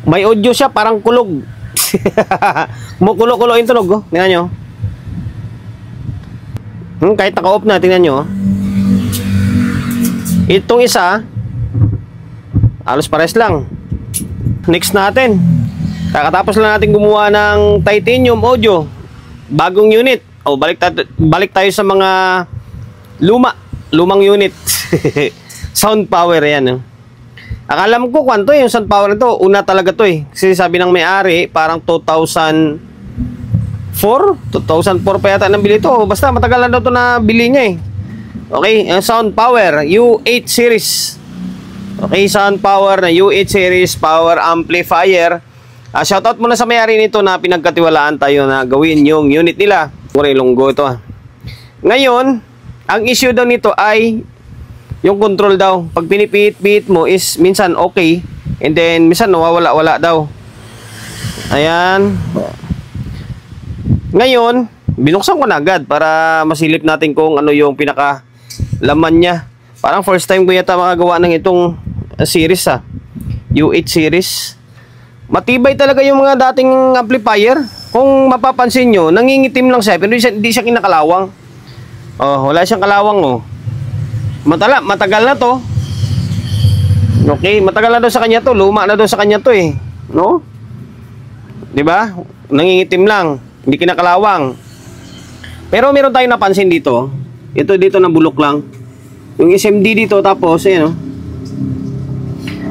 May audio siya, parang kulog. Mukulo-kulo yung tunog, oh. Tingnan nyo. Kahit naka-off na, tingnan nyo. Itong isa, halos pares lang. Next natin. Kakatapos lang natin gumawa ng titanium audio. Bagong unit. O, balik tayo sa mga lumang unit. Sound power, yan. Akala ko kwanto yung sound power nito. Una talaga to eh. Kasi sabi ng may-ari, parang 2004 pa yata nabili ito. Basta matagal na daw ito nabili niya eh. Okay, sound power U8 series. Okay, sound power na U8 series power amplifier. Shoutout muna sa may-ari nito na pinagkatiwalaan tayo na gawin yung unit nila. Puro lunggo ito. Ngayon, ang issue daw nito ay yung control daw. Pag pinipihit-pihit mo is minsan okay, and then minsan nawawala-wala daw. Ayan. Ngayon, binuksan ko na agad para masilip natin kung ano yung pinaka laman niya. Parang first time ko yata makagawa ng itong series U8 series. Matibay talaga yung mga dating amplifier. Kung mapapansin nyo, nangingitim lang siya, pero hindi siya kinakalawang. Oh, wala siyang kalawang oh. Matagal na to. Okay, matagal na daw sa kanya to, luma na daw sa kanya to eh. No? 'Di ba? Nangingitim lang, hindi kinakalawang. Pero meron tayong napansin dito. Ito dito na bulok lang. Yung SMD dito tapos ayan oh.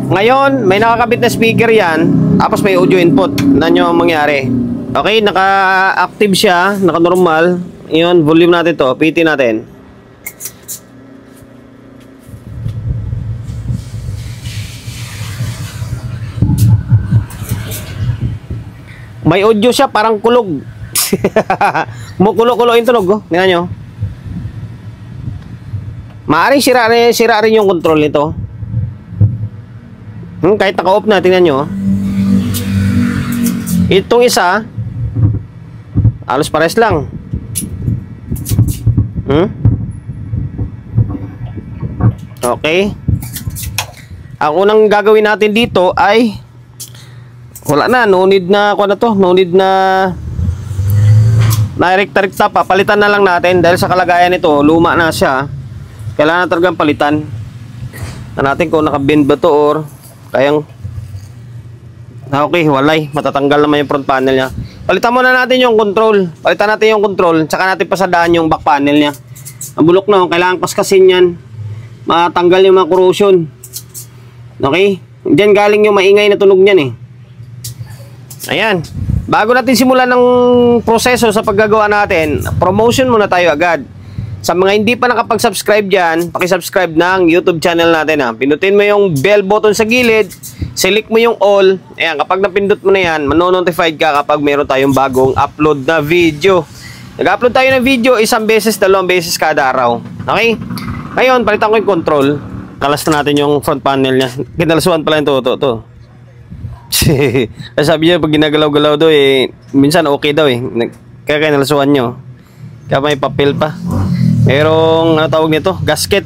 Ngayon, may nakakabit na speaker 'yan, tapos may audio input. Ano yung mangyari? Okay, naka-active siya, naka-normal. 'Yun, volume natin to, PT natin. May audio siya, parang kulog. Mukulo-kulo yung tunog, oh. Tingnan nyo. Maaring sira rin yung control nito. Kahit naka-off na, tingnan nyo. Itong isa, halos pares lang. Okay. Ang unang gagawin natin dito ay wala na, no need na rekta-rekta pa. Palitan na lang natin dahil sa kalagayan nito, luma na siya. Kailangan talagang palitan. Na natin kung naka-bend ba to or kayang okay, walay, matatanggal naman yung front panel niya. Palitan muna natin yung control. Palitan natin yung control, tsaka natin pasadaan yung back panel niya. Ang bulok na, kailangan paskasin yan. Matanggal yung mga corrosion. Okay? Diyan galing yung maingay na tunog niyan eh. Ayan. Bago natin simulan ng proseso sa paggagawa natin, promotion muna tayo agad. Sa mga hindi pa nakapag-subscribe dyan, pakisubscribe ng YouTube channel natin ha. Pindutin mo yung bell button sa gilid, select mo yung all. Ayan, kapag napindot mo na yan, manonotified ka kapag meron tayong bagong upload na video. Nag-upload tayo ng video isang beses, dalawang beses kada araw. Okay? Ngayon, palitan ko yung control. Kalas na natin yung front panel niya. Kinalasuan pala yung to. Sabi niya pag ginagalaw-galaw daw eh, minsan okay daw eh. Kaya kinalasuan nyo. Kaya may papel pa. Merong ano tawag nito? Gasket.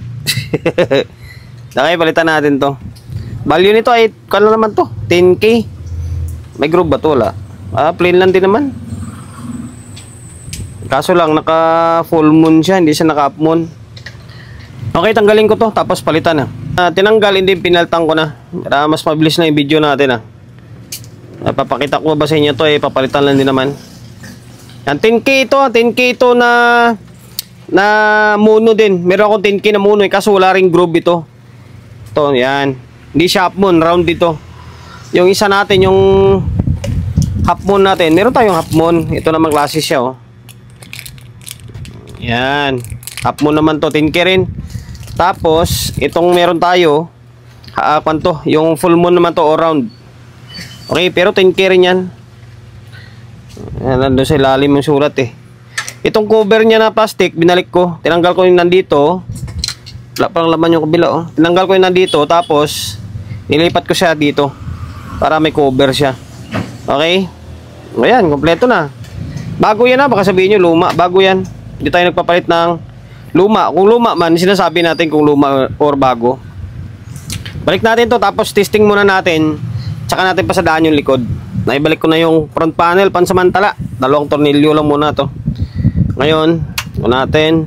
Okay, palitan natin to. Value nito ay kano naman to? 10K. May groove ba to? Wala. Plain lang din naman. Kaso lang naka full moon siya, hindi siya naka half moon. Okay, tanggalin ko to tapos palitan na. Tinanggal, hindi pinaltan ko na. Para mas mabilis na yung video natin Papakita ko ba sa inyo to papalitan lang din naman. Yan, 10K ito na mono din. Meron akong 10K na mono kaso wala ring groove ito. Ito, yan. Hindi siya half moon, round dito. Yung isa natin, yung half moon natin. Meron tayong half moon. Ito naman klase siya Yan. Half moon naman to, 10K rin. Tapos, itong meron tayo, kwanto, yung full moon naman to, all round. Okay, pero 10K rin yan. Nandun sa ilalim yung sulat Itong cover niya na plastic, binalik ko. Tinanggal ko yung nandito. Wala parang laman yung kabila Tinanggal ko yung nandito, tapos nilipat ko siya dito para may cover siya. Okay? Ayan, kompleto na. Bago yan baka sabihin nyo luma. Bago yan. Hindi tayo nagpapalit ng luma. Kung luma man, sinasabi natin kung luma or bago. Balik natin to, tapos testing muna natin. tsaka natin pasadaan yung likod. Naibalik ko na yung front panel pansamantala. 2 tornilyo lang muna to. Ngayon, natin.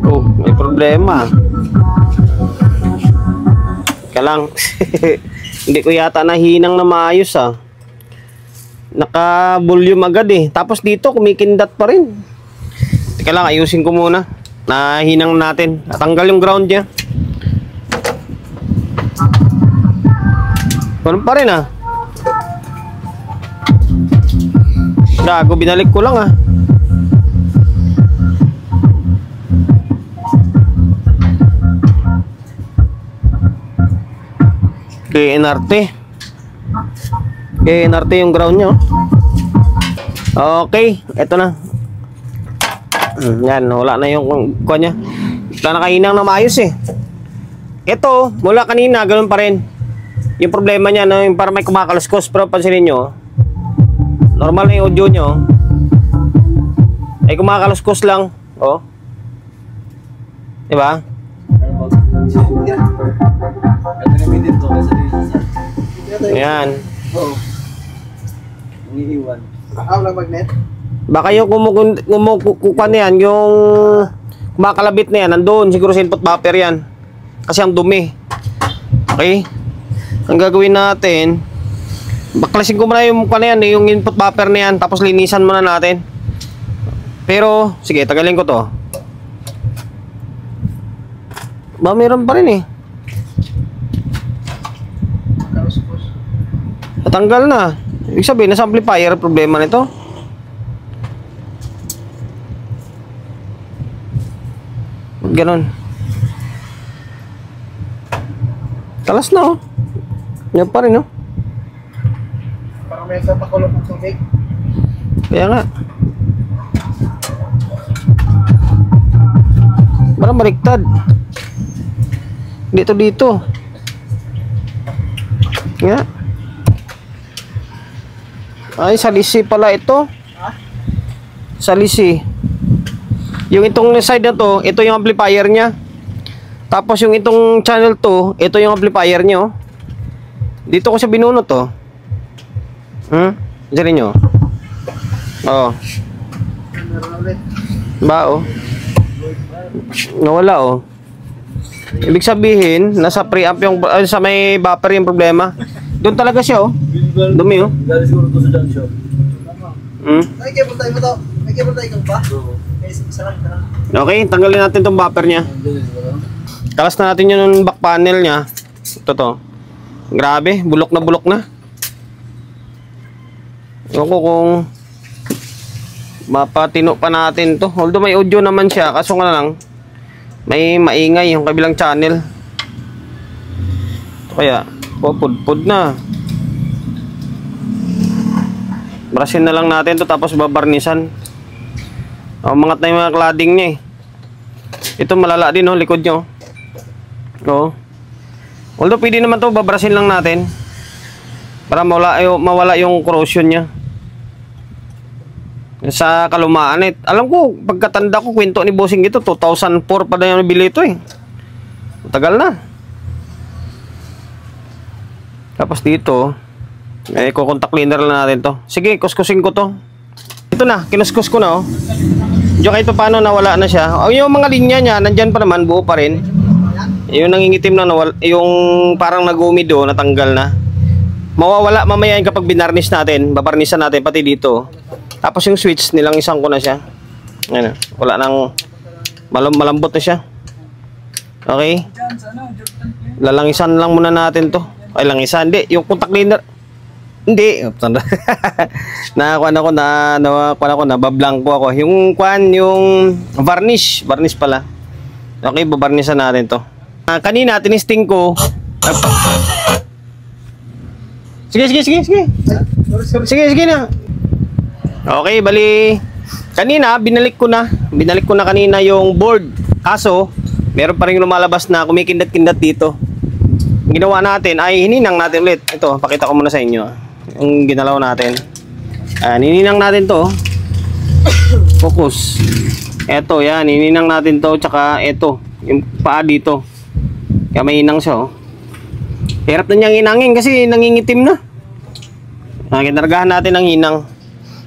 Oh, may problema. Kaya lang. Hindi ko yata nahinang na maayos ah. Naka-volume agad eh. Tapos dito kumikindat pa rin. Teka lang, ayusin ko muna. Nahinang natin. Natanggal yung ground niya. Ganun pa rin ah. Gago, binalik ko lang ah. KNRT. KNRT yung ground nyo. Okay, eto na. Yan, wala na yung kuha nya. Wala na kahinang na maayos eh. Ito, mula kanina, ganun pa rin. Yung problema niya, no, yung parang may kumakaluskos. Pero pansinin nyo, normal na yung audio nyo. Ay kumakaluskos lang. Oh. Diba? Ayan. Oo. Nangiiwan. Lang magnet? Baka yung kumukuha na yan, yung kumakalabit na yan, nandun, siguro sa input buffer yan. Kasi ang dumi. Okay? Ang gagawin natin, baklasin ko muna yung mukha na yan, yung input buffer na yan, tapos linisan muna natin. Pero, sige, tagalin ko to. Ba, meron pa rin eh. Natanggal na. Ibig sabihin, nasa amplifier problema nito. Ganon. Talas na oh. Yan pa rin oh. Parang may sa pakulong ng tubig. Kaya nga. Parang baliktad. Dito. Nga. Ay, salisi pala ito. Ha? Salisi. Yung itong side na to, ito yung amplifier niya. Tapos yung itong channel 2, ito yung amplifier niya oh. Dito ko siya binunot oh. Diyan nyo. Oh. Meron ulit. Ba oh. Nawala oh. Ibig sabihin, nasa preamp yung sa may buffer yung problema. Doon talaga siya oh. Dumi oh. Galing siguro to sa junction. Ay, cable tayo mo to. May cable tayo ka ba? Oo. Isa lang. Okay, tanggalin natin tong buffer niya. Talas na natin yung back panel niya. Ito to. Grabe, bulok na. Ewan ko kung mapatino pa natin to. Although may audio naman siya, kaso nga lang may maingay yung kabilang channel. Kaya, pud na. Brasin na lang natin to tapos babarnisan. Mangat na yung mga cladding niya eh. Ito malala din oh, likod nyo. Oo. Although pwede naman to, babrasin lang natin para mawala yung corrosion niya. Sa kalumaan eh. Alam ko, pagkatanda ko, kwento ni Bossing ito, 2004 pa na yung nabili ito eh. Matagal na. Tapos dito, contact cleaner lang natin to. Sige, kuskusin ko to. Ito na, kinuskus ko na oh. Diyo kahit paano nawala na siya. O yung mga linya niya, nandyan pa naman, buo pa rin. Yung nangingitim na nawala, yung parang nag-umido, natanggal na. Mawawala mamaya yung kapag binarnish natin, babarnisan natin pati dito. Tapos yung switch, nilangisan ko na siya. Ayan, wala nang malambot na siya. Okay? Lalangisan lang muna natin to. Ay, langisan. Hindi, yung contact cleaner. Hindi. Nabablangko ako. Yung varnish. Varnish pala. Okay, babarnisan natin to. Kanina, tinisting ko. Sige. Sige na. Okay, bali. Kanina, binalik ko na kanina yung board. Kaso, meron pa rin lumalabas na kumikindat-kindat dito. Ang ginawa natin ay hininang natin ulit. Ito, pakita ko muna sa inyo. Yung ginalaw natin. Hininang natin to. Focus. Ito, yan. Hininang natin to. Tsaka ito. Yung paa dito. Kaya may hinang siya, oh. Hirap na niyang inangin kasi nangingitim na. Kinargahan natin ang hinang.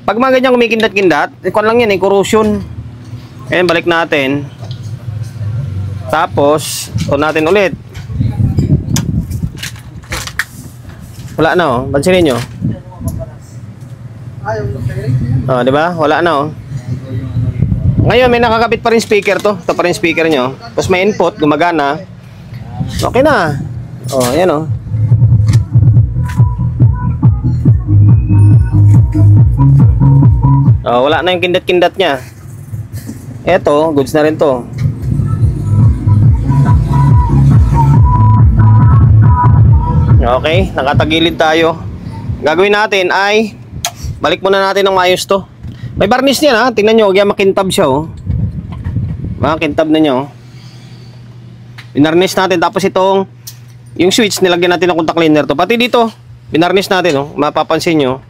Pag mga ganyan kumikindat-kindat, ikuan lang yan, corrosion. Ayan, balik natin. Tapos, on natin ulit. Wala na, oh. Pansinin nyo. Oh, di ba? Wala na, oh. Ngayon, may nakakabit pa rin speaker to. Ito pa rin speaker nyo. Tapos may input, gumagana. Okay na. Oh, ayan, oh. Oh, wala na yung kindat-kindat niya. Eto, goods na rin to. Okay, nakatagilid tayo. Gagawin natin ay balik muna natin ng maayos to. May varnish niya, ha. Tingnan nyo, kaya makintab siya, oh. Makintab na nyo. Binarnish natin. Tapos itong yung switch, nilagyan natin ng contact cleaner to. Pati dito, binarnish natin, oh. Mapapansin nyo,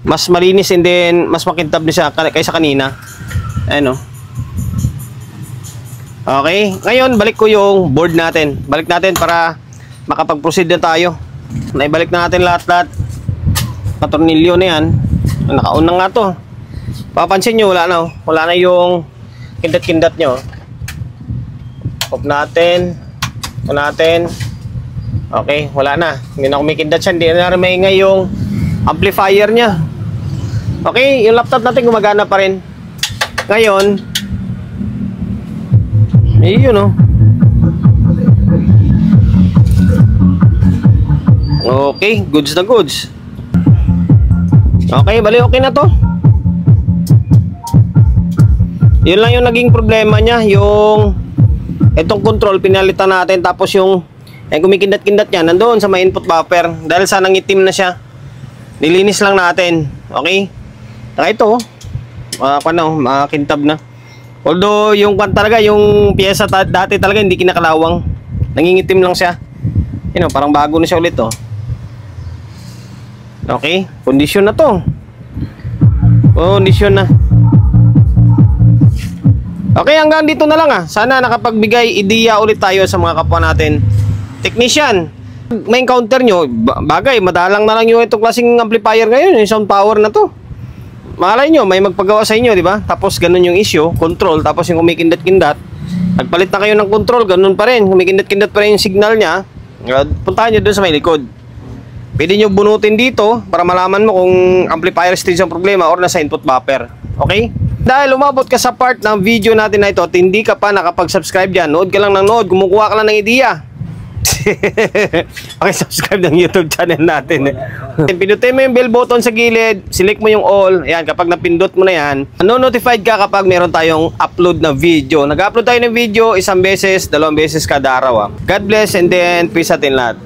mas malinis and then mas makintab na siya kaysa kanina. Ayan, oh. Okay, ngayon balik ko yung board natin. Balik natin para makapag-proceed na tayo. Naibalik na natin lahat-lahat. Patornilyo na yan. Naka-on na nga to. Papansin nyo, wala na, oh. Wala na yung kindat-kindat nyo. Off natin. On natin. Okay, wala na. Hindi na kumikindat siya. Hindi na rin maingay yung amplifier niya. Okay, yung laptop natin gumagana pa rin. Ngayon, yun, oh. Okay, goods na goods. Okay, bali okay na to. Yun lang yung naging problema niya. Yung itong control, pinalitan natin. Tapos yung kumikindat-kindat niya, nandoon sa may input buffer. Dahil sa nangitim na siya, nilinis lang natin. Okay? Saka ito, makintab na. Although yung talaga, yung pyesa dati talaga hindi kinakalawang. Nangingitim lang siya. You know, parang bago na siya ulit, oh. Okay, kondisyon na to. Kondisyon na. Okay, hanggang dito na lang, ah. Sana nakapagbigay ideya ulit tayo sa mga kapwa natin technician. May encounter nyo, bagay, madalang na lang yung itong klaseng amplifier ngayon, yung sound power na to. Malay nyo, may magpagawa sa inyo, di ba? Tapos ganun yung issue, control, tapos yung kumikindat-kindat. Nagpalit na kayo ng control, ganun pa rin. Kumikindat-kindat pa rin yung signal niya. Puntahan nyo doon sa may likod. Pwede nyo bunutin dito para malaman mo kung amplifier stage ang problema or nasa input buffer. Okay? Dahil umabot ka sa part ng video natin na ito at hindi ka pa nakapag-subscribe dyan, nood ka lang ng nood, kumukuha ka lang ng ideya. Okay, subscribe ng YouTube channel natin. Pindutin mo yung bell button sa gilid, select mo yung all. Ayan, kapag napindot mo na yan, notified ka kapag meron tayong upload na video. Nag-upload tayo ng video 1 beses, 2 beses kada araw. God bless and then peace atin lahat.